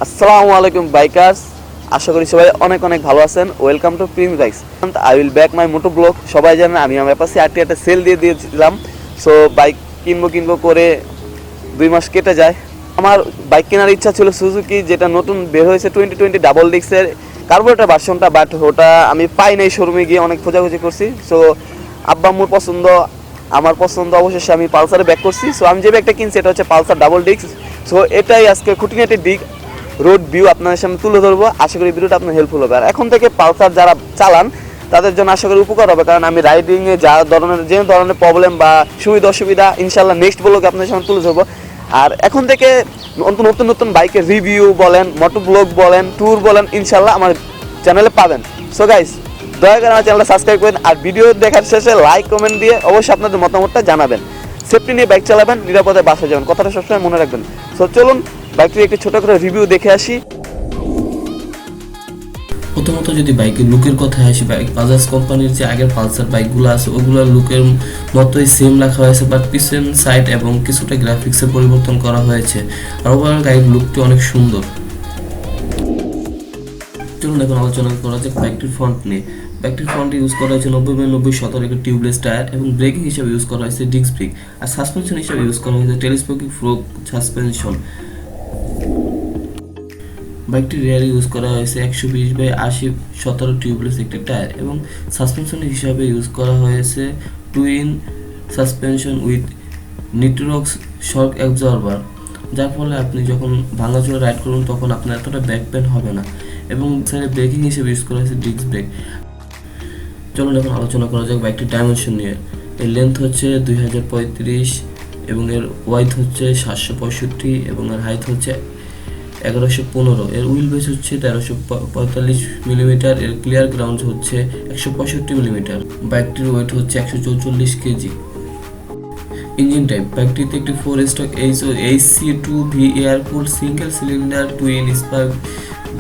আসসালামু আলাইকুম বাইকার্স, আশা করি সবাই অনেক অনেক ভালো আছেন। ওয়েলকাম টু প্রিমি bikes. I will back my moto blog. সবাই জানেন আমি আমার পাশে একটা সেল দিয়ে দিয়েছিলাম। সো বাইক কিনবো করে 2 মাস কেটে যায়। আমার বাইক কেনার ইচ্ছা ছিল সুজুকি, যেটা নতুন বের হয়েছে 2020 ডাবল ডিক্সের কার্বোরেটর ভার্সনটা, বাট ওটা আমি পাই নাই। শোরুমে গিয়ে অনেক খোঁজাখুঁজি করছি। সো আব্বা আম্মুর পছন্দ, আমার পছন্দ, অবশেষে আমি পালসারে ব্যাক করছি। সো আমি যে ব্যাগটা কিনছি এটা হচ্ছে পালসার ডাবল ডিক্স। সো এটাই আজকে খুঁটিনাটি দিক রোড ভিউ আপনাদের সামনে তুলে ধরবো। আশা করি ভিডিওটা আপনার হেল্পফুল হবে। আর এখন থেকে পালসার যারা চালান তাদের জন্য আশা করি উপকার হবে, কারণ আমি রাইডিংয়ে যে ধরনের প্রবলেম বা সুবিধা অসুবিধা ইনশাল্লাহ নেক্সট ব্লগে আপনাদের সামনে তুলে ধরবো। আর এখন থেকে নতুন নতুন বাইকের রিভিউ বলেন, মোটো ব্লগ বলেন, ট্যুর বলেন, ইনশাল্লাহ আমার চ্যানেলে পাবেন। সো গাইস, দয়া করে আমার চ্যানেলটা সাবস্ক্রাইব করেন। আর ভিডিও দেখার শেষে লাইক কমেন্ট দিয়ে অবশ্যই আপনাদের মতামতটা জানাবেন। সেফটি নিয়ে বাইক চালাবেন, নিরাপদে বাসা যাবেন, কথাটা সবসময় মনে রাখবেন। সো চলুন বাইকটির একটি ছোট করে রিভিউ দেখে আসি। প্রথমত যদি বাইকের লুকের কথা আসি, বাইক বাজাজ কোম্পানির যে আগের পালসার বাইকগুলো আছে ওগুলোর লুকের মতোই সেম রাখা হয়েছে, বাট পিছন সাইড এবং কিছুটা গ্রাফিক্সের পরিবর্তন করা হয়েছে। আর ওভারঅল গাড়ির লুকটি অনেক সুন্দর। চলুন এখন আলোচনা করা যাক বাইকটির ফ্রন্ট নিয়ে। বাইকটির ফ্রন্টে ইউজ করা হয়েছে 90/90 একটা টিউবলেস টায়ার এবং ব্রেকিং হিসাবে ইউজ করা হয়েছে ডিস্ক ব্রেক। আর সাসপেনশন হিসাবে ইউজ করা হয়েছে টেলিস্কোপিক ফ্রক সাসপেনশন। বাইকটির রেয়ারে ইউজ করা হয়েছে 120/80 টিউবলেস একটি টায়ার এবং সাসপেনশন হিসাবে ইউজ করা হয়েছে twin suspension with Nitrox shock absorber, যার ফলে আপনি যখন ভাঙাচোরা রাইড করুন তখন আপনার এতটা ব্যাক পেন হবে না। এবং স্যার ব্রেকিং হিসেবে ইউজ করা হয়েছে ডিস্ক ব্রেক। চলুন এখন আলোচনা করা যাক বাইকটির ডাইমেনশন নিয়ে। এর লেন্থ হচ্ছে 2035 এবং এর ওয়াইথ হচ্ছে 765 এবং এর হাইট হচ্ছে 1115। এর হুইল বেস হচ্ছে 1345 মিলিমিটার। এর ক্লিয়ার গ্রাউন্ড হচ্ছে 165 মিলিমিটার। বাইকটির ওয়েট হচ্ছে 144 কেজি। ইঞ্জিন টাইপ, বাইকটিতে একটি 4 stroke HC2V air cooled single cylinder twin spark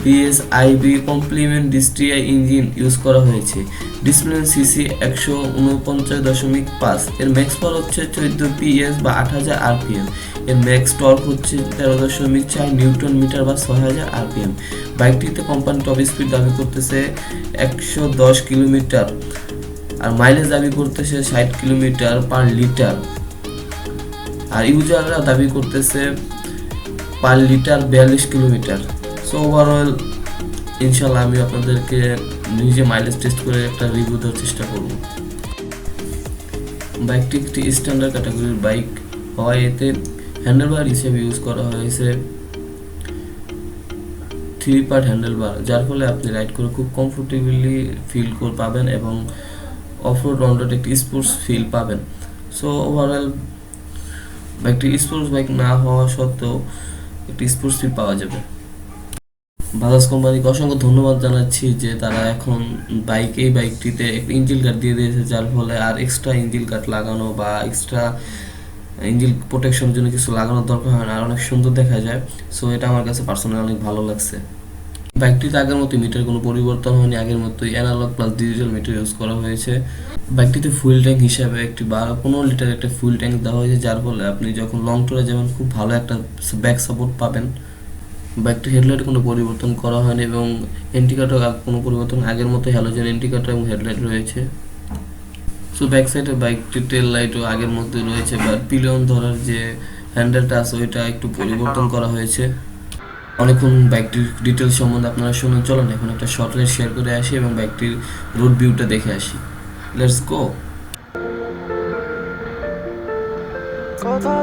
BSIB complement ডিস্ট্রিয়াই ইঞ্জিন ইউজ করা হয়েছে। Display CC 149.5। এর ম্যাক্স পাওয়ার হচ্ছে 14 PS বা 8000 RPM। এর ম্যাক্স টর্ক হচ্ছে 13.4 নিউটন মিটার বা 6000 RPM। বাইকটিতে কোম্পানি টপ স্পিড দাবি করতেছে 110 কিলোমিটার আর মাইলেজ দাবি করতেছে 60 কিলোমিটার পার লিটার। আর ইউজাররা দাবি করতেছে per litre 42 kilometre. So overall ইনশাল্লাহ আমি আপনাদেরকে নিজে মাইলেজ টেস্ট করে একটা রিভিউ দেওয়ার চেষ্টা করব। বাইকটি একটি স্ট্যান্ডার্ড ক্যাটাগরির বাইক হওয়ায় এতে হ্যান্ডেলবার হিসেবে ইউজ করা হয়েছে 3 পার্ট হ্যান্ডেলবার, যার ফলে আপনি রাইড করে খুব কমফোর্টেবলি ফিল পাবেন এবং অফরোড অনরোড একটি স্পোর্টস ফিল পাবেন। সো ওভারঅল বাইকটি স্পোর্টস বাইক না হওয়া সত্ত্বেও একটি স্পোর্টস ফিল পাওয়া যাবে। বাজাজ কোম্পানিকে অসংখ্য ধন্যবাদ জানাচ্ছি যে তারা এখন এই বাইকটিতে একটা ইঞ্জিন গার্ড দিয়ে দিয়েছে, যার ফলে আর এক্সট্রা ইঞ্জিন গার্ড লাগানো বা এক্সট্রা ইঞ্জিন প্রোটেকশনের জন্য কিছু লাগানোর দরকার হয় না, আর অনেক সুন্দর দেখা যায়। সো এটা আমার কাছে পার্সোনালি অনেক ভালো লাগছে। বাইকটিতে আগের মতো মিটার কোনো পরিবর্তন হয়নি, আগের মতোই analogue plus digital meter use করা হয়েছে। বাইকটিতে ফুয়েল ট্যাঙ্ক হিসাবে একটি 15 লিটার একটা ফুয়েল ট্যাঙ্ক দেওয়া হয়েছে, যার ফলে আপনি যখন লং ট্যুরে যাবেন খুব ভালো একটা ব্যাক সাপোর্ট পাবেন। বাইকটির হেডলাইটে কোনো পরিবর্তন করা হয়নি এবং ইন্ডিকেটর কোনো পরিবর্তন, আগের মতো হ্যালোজেন ইন্ডিকেটর এবং হেডলাইট রয়েছে। সো ব্যাক সাইডে বাইকটির টেল লাইটও আগের মতোই রয়েছে, বাট পিলিয়ন ধরার যে হ্যান্ডেলটা আছে ওইটা একটু পরিবর্তন করা হয়েছে। অনেকক্ষণ বাইকটির ডিটেলস সম্বন্ধে আপনারা শুনুন। চলেন এখন একটা শর্ট রাইড শেয়ার করে আসি এবং বাইকটির রোড ভিউটা দেখে আসি। Let's go. কথা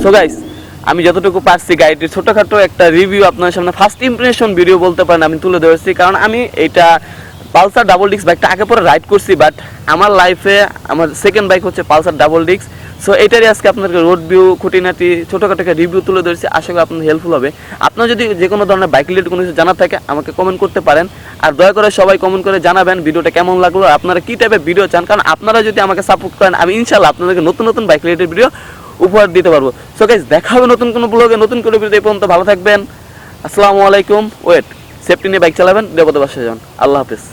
সো গাইস, আমি যতটুকু পারছি গাড়িটির ছোটোখাটো একটা রিভিউ আপনার সামনে ফার্স্ট ইমপ্রেশন ভিডিও বলতে পারেন আমি তুলে ধরেছি, কারণ আমি এটা পালসার ডাবল ডিস্ক বাইকটা আগে পরে রাইড করছি, বাট আমার লাইফে আমার সেকেন্ড বাইক হচ্ছে পালসার ডাবল ডিস্ক। সো এটারই আজকে আপনাদেরকে রোড ভিউ খুঁটিনাটি ছোটোখাটো একটা রিভিউ তুলে ধরেছি, আশা করি আপনার হেল্পফুল হবে। আপনার যদি যে কোনো ধরনের বাইক রিলেটেড কোনো কিছু জানার থাকে আমাকে কমেন্ট করতে পারেন, আর দয়া করে সবাই কমেন্ট করে জানাবেন ভিডিওটা কেমন লাগলো, আপনারা কী টাইপের ভিডিও চান, কারণ আপনারা যদি আমাকে সাপোর্ট করেন আমি ইনশাল্লাহ আপনাদেরকে নতুন নতুন বাইক রিলেটেড ভিডিও উপহার দিতে পারবো। সো গাইস, দেখা হবে নতুন কোনো ব্লগে নতুন কোনো ভিডিও। এই পর্যন্ত ভালো থাকবেন, আসসালামু আলাইকুম। ওয়েট, সেফটি নিয়ে বাইক চালাবেন, নিরাপদে বাসায় যান। আল্লাহ হাফেজ।